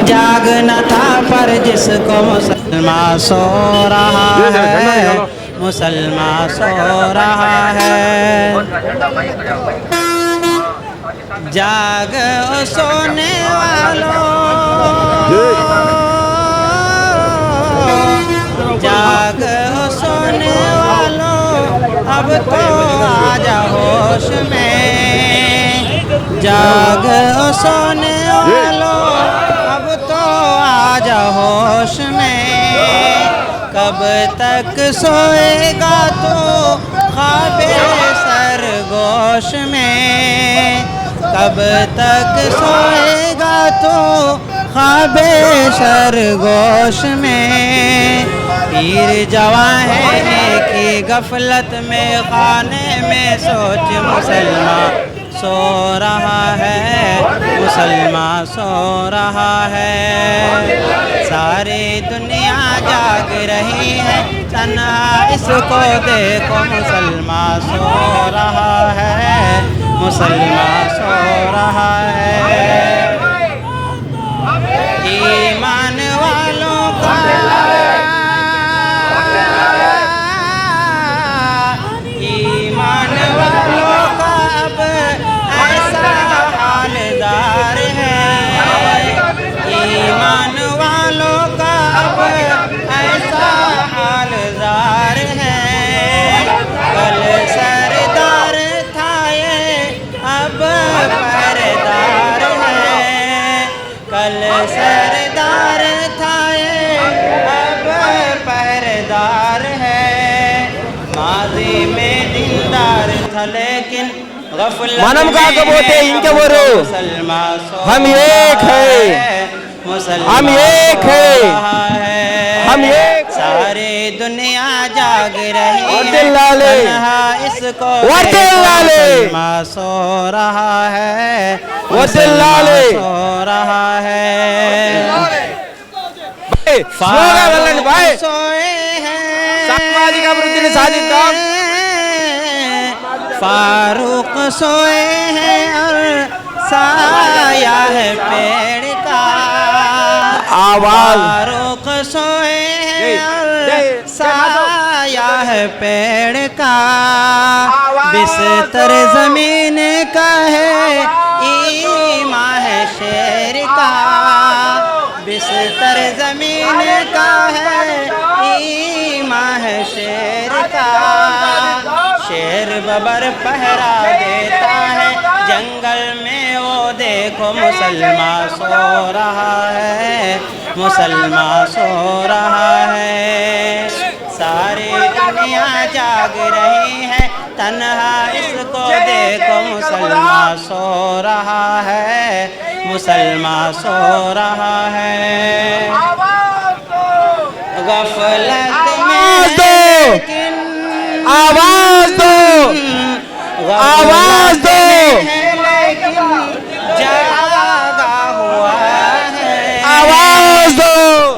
जागना था पर जिसको मुसलमान सो रहा है, मुसलमान सो रहा है। जाग ओ सोने वालों, जाग ओ सोने वालों, अब तो आजा होश में। जाग ओ सोने वालों, अब तो आजा होश में। कब तक सोएगा तो ख्वाबे सरगोश में। कब तक सोएगा तो ख्वाबे सरगोश में। पीर जवां है कि गफलत में खाने में सोच मुसलमान सो रहा है, मुसलमान सो रहा है। सारी दुनिया जाग रही है, तन्हा इसको देखो मुसलमान सो रहा है, मुसलमान सो रहा है। ईमान वालों का ईमान वालों का अब ऐसा हालदार है। ईमान वालों का अब ऐसा हालदार है। कल सरदार था ये अब पहरेदार है। कल सरदार था ये अब पहरेदार है। माजी में दीनदार था लेकिन మనం కాకపోతే ఇంకెవరు हम एक है हम एक है हम एक सारी दुनिया जाग रही है इसको मुसलमान सो रहा है मुसलमान सो रहा है सोए हैं సామాజిక అభివృద్ధిని సాధిద్దాం फारूक सोए हैं और साया है पेड़ का आवाज फारूक सोए हैं और साया है पेड़ का बिस्तर जमीन का है ईमा है शेर का बिस्तर जमीन का है ईमा है शेर का शेर बबर पहरा देता है जंगल में वो देखो मुसलमान सो रहा है मुसलमान सो रहा है सारी दुनिया जाग रही है तन्हा इसको देखो मुसलमान सो रहा है मुसलमान सो रहा है गफलत में लेकिन आवाज दो आवाज दो लेकिन जागा हुआ है आवाज दो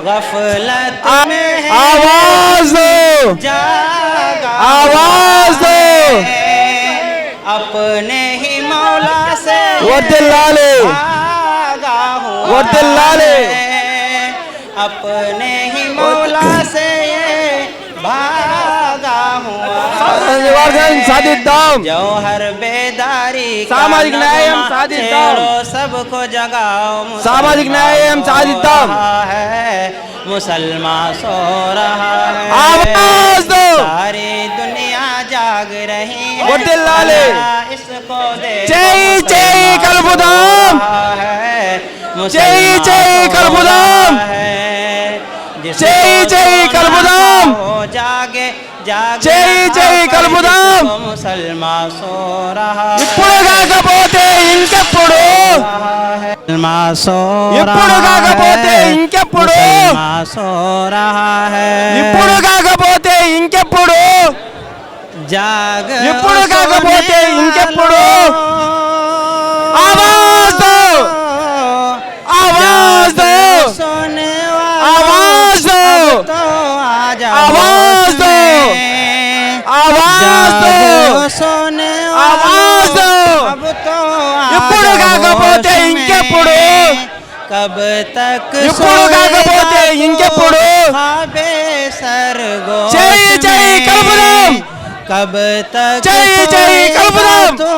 गफलत में है आवाज दो जागा आवाज दो अपने ही मौला से वदिल्लाले भागा हुआ वदिल्लाले है अपने ही मौला से ये भागा हुआ నివారణ సాధిద్దాం जौहर बेदारी सामाजिक न्याय साधिద్దాం सबको जगाओ सामाजिक न्याय साधिద్దాం है मुसलमान सो रहा है आवाज दो सारी दुनिया जाग रही है वदिल्लाले इसको दे जय जय कलबुदाम जय जय कलबुदाम जय जय कलबुदाम हो जागे जाग చెయ్యి చెయ్యి కలుపుదాం मुसलमान सो रहा ఇప్పుడు కాకపోతే ఇంకెప్పుడు मुसलमान सो ఇప్పుడు కాకపోతే ఇంకెప్పుడు मुसलमान सो रहा है ఇప్పుడు కాకపోతే ఇంకెప్పుడు जाग ఇప్పుడు కాకపోతే ఇంకెప్పుడు आवाज दो आवाज दो सोने आवाज दो तो आजा आवाज दो आवाज दो सोने आवाज दो अब तो ఇప్పుడు కాకపోతే ఇంకెప్పుడు कब तक ఇప్పుడు కాకపోతే ఇంకెప్పుడు खाबे सरगो చెయ్యి చెయ్యి కలుపుదాం कब तक చెయ్యి చెయ్యి కలుపుదాం तो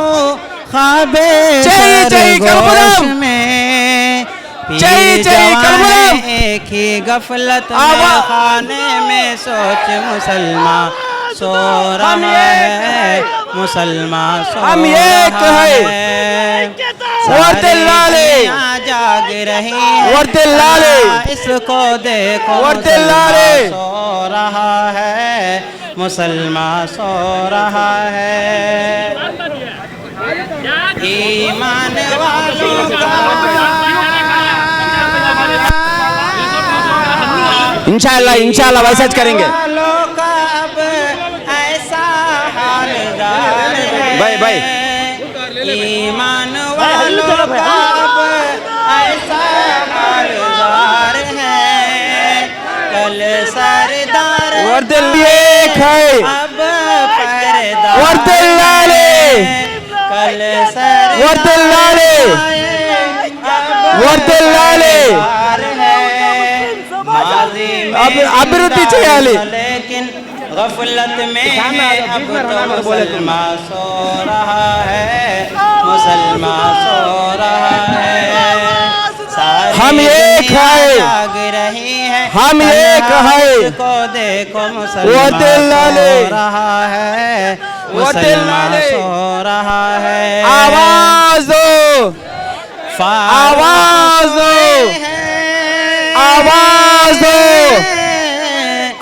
खाबे చెయ్యి చెయ్యి కలుపుదాం में చెయ్యి చెయ్యి కలుపుదాం एक ही गफलत में आवा- खाने में सोच मुसलमान सो रहा है मुसलमान सो हम एक रहा है। वर्दिल्लाले। दुनिया जाग रही है वर्दिल्लाले। इसको देखो वर्दिल्लाले। मुसलमान सो रहा है मुसलमान सो रहा है ईमान वालों का इंशाल्लाह इंशाल्लाह वैसा ज करेंगे वालों का अब ऐसा हालदार है भाई, भाई। ईमान वालों का अब ऐसा हालदार है कल सरदार वर्दिल्लाले है अब पर्दा वर्दिल्लाले कल सरदार वर्दिल्लाले वर्दिल्लाले अब अभिवृद्धि చేయాలి लेकिन गफलत में अब तो मुसलमान सो रहा है मुसलमान सो रहा है सारी हम एक दुनिया है। जाग रही है हम एक है। को देखो मुसलमान वर्दिल्लाले। सो रहा है मुसलमान वर्दिल्लाले। सो रहा है आवाज दो आवाज दो आवाज दो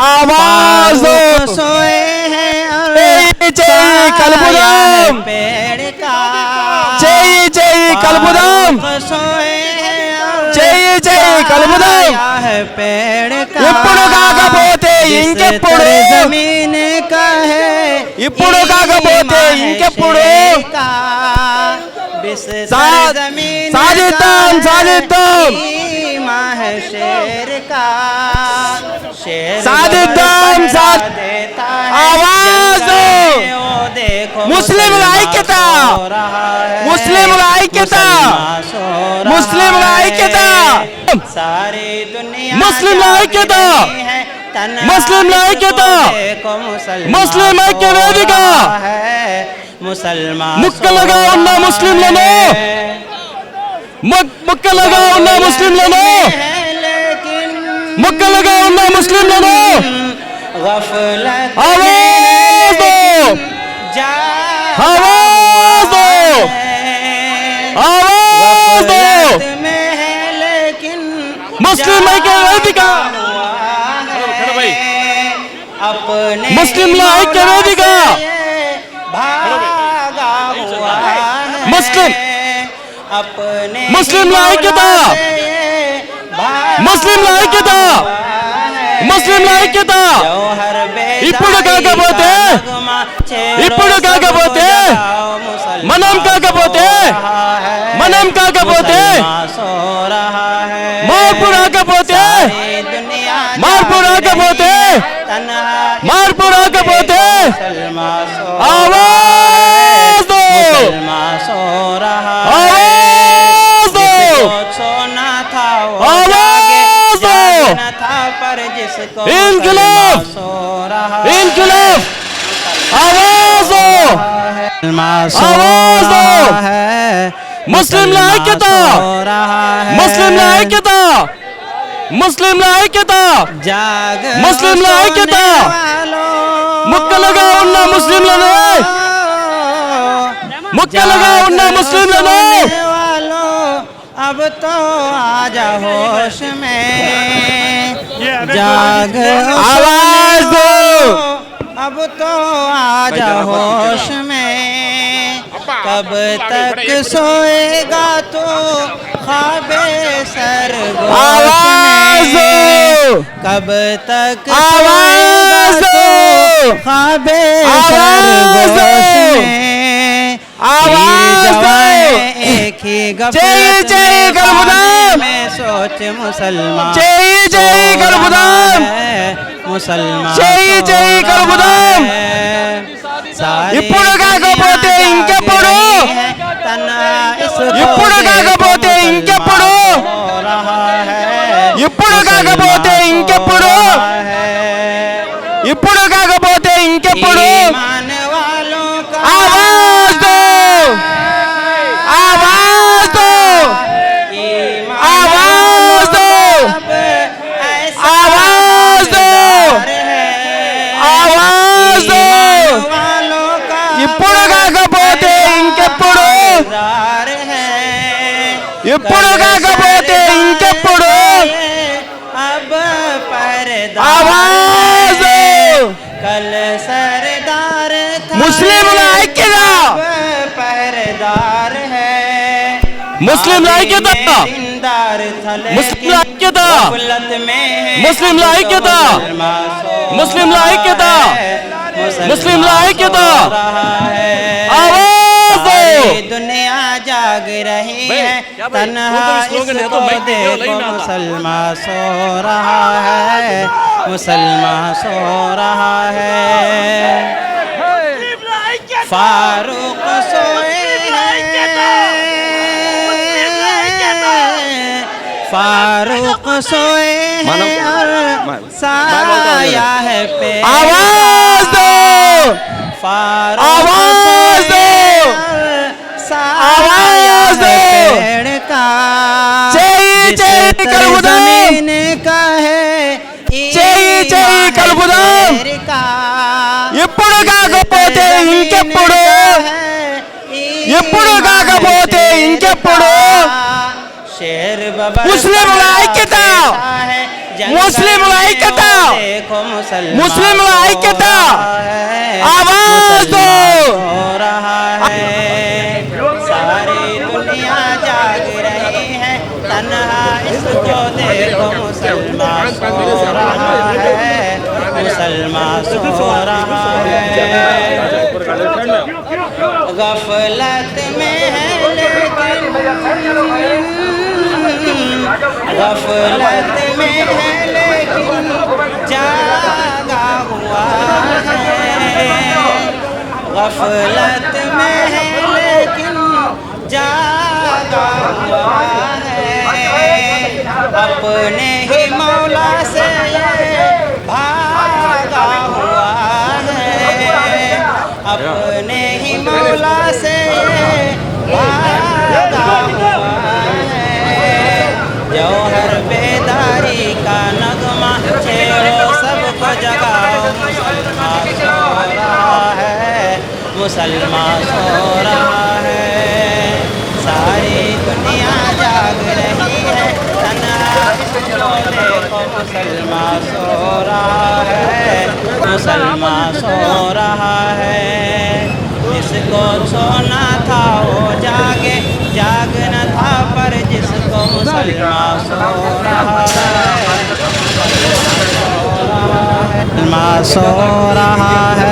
आवाज दो सोए हैं और చెయ్యి చెయ్యి కలుపుదాం पेड़ का చెయ్యి చెయ్యి కలుపుదాం सोए हैं और చెయ్యి చెయ్యి కలుపుదాం छाया है पेड़ का ఇప్పుడు కాకపోతే ఇంకెప్పుడు जमीन का है ఇప్పుడు కాకపోతే ఇంకెప్పుడు बिस्तर जमीन సాధిద్దాం సాధిద్దాం माँ है शेर का शेर సాధిద్దాం देता है आवाज दो ओ देखो ముస్లింల ఐక్యత सो रहा है ముస్లింల ఐక్యత मुसलमान सो रहा ముస్లింల है। ఐక్యత सारी दुनिया ముస్లింల ఐక్యత है ముస్లింల ఐక్యత ముస్లిం ఐక్య వేదిక मुसलमान ముక్కలుగా ఉన్న ముస్లింలను ముక్కలుగా ఉన్న ముస్లింలను ముక్కలుగా ఉన్న ముస్లింలను आवाज दो आवाज दो आवाज दो मुस्लिम ऐक्य वेदिक मुस्लिम ऐक्य वेदिक मुस्लिम मुस्लिम ऐक्यता ముస్లింల ఐక్యత ముస్లింల ఐక్యత ఇప్పుడు కాకపోతే ఇప్పుడు కాకపోతే మనం కాకపోతే మార్పు రాకపోతే ఆవాజ్ దో आवाज दो आवाज दो इनकलाब इनकलाब आवाज दो आवाज दो मुस्लिम ऐक्यता मुस्लिम ऐक्यता ముస్లింల ఐక్యత ముస్లింల ఐక్యత ముక్కలుగా ఉన్న ముస్లింలను ముక్కలుగా ఉన్న ముస్లింలను अब तो आजा होश में जाग आवाज दो अब तो आजा होश में, कब तक सोएगा तो ख्वाबे सरगोश में, कब तक सोएगा तो ख्वाबे सरगोश में, एक ही गफलत में सोच मुसलमान ముసల్మాన్ ఇప్పుడు కాకపోతే ఇంకెప్పుడు, ఇప్పుడు కాకపోతే ఇంకెప్పుడు, ఇప్పుడు కాకపోతే ఇంకెప్పుడు, ఇప్పుడు కాకపోతే ఇంకెప్పుడు आवाज दो, आवाज दो, आवाज दो, आवाज दो, आवाज दो, ఇప్పుడు కాకపోతే ఇంకెప్పుడు, ఇప్పుడు కాకపోతే ఇంకెప్పుడు आवाज दो, कल सरदार ముస్లింల ఐక్యత, पहरेदार है, ముస్లింల ఐక్యత, ముస్లింల ఐక్యత, ముస్లింల ఐక్యత, ముస్లింల ఐక్యత, ముస్లింల ఐక్యత, आवाज दो, दुनिया जाग रही है, तन्हा इसको देखो मुसलमान सो रहा है, मुसलमान सो रहा है। फारूक सोए हैं, फारूक सोए हैं और साया है पे, आवाज दो, फारूक आवाज दो, आवाज दो, पेड़ का जमीन का है, కలుపుదాం, ఎప్పుడు కాకపోతే ఇంకెప్పుడు, ఎప్పుడు కాకపోతే ఇంకెప్పుడు ముస్లింల ఐక్యత, ముస్లింల ఐక్యత, ముస్లింల ఐక్యత, ఆవాజ్ దో, सारी दुनिया जाग रही है, तन्हा इसको देखो मुसलमान सो रहा है, मुसलमान सो रहा है। गफलत में है लेकिन, गफलत में है लेकिन जागा हुआ है, गफलत में है लेकिन जागा हुआ है, अपने ही मौला से ये भागा हुआ है, अपने ही मौला से ये भागा हुआ है। जौहर बेदारी का नगमा छेड़ो सबको जगाओ, मुसलमान सो रहा है, मुसलमान सो रहा है, सारी दुनिया जाग रही है, तन्हा इसको देखो मुसलमान सो रहा है, मुसलमान सो रहा है। जिसको सोना था वो जागे, जागना था पर जिसको मुसलमान सो रहा है, मुसलमान सो रहा है,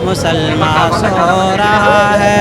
मुसलमान सो रहा है।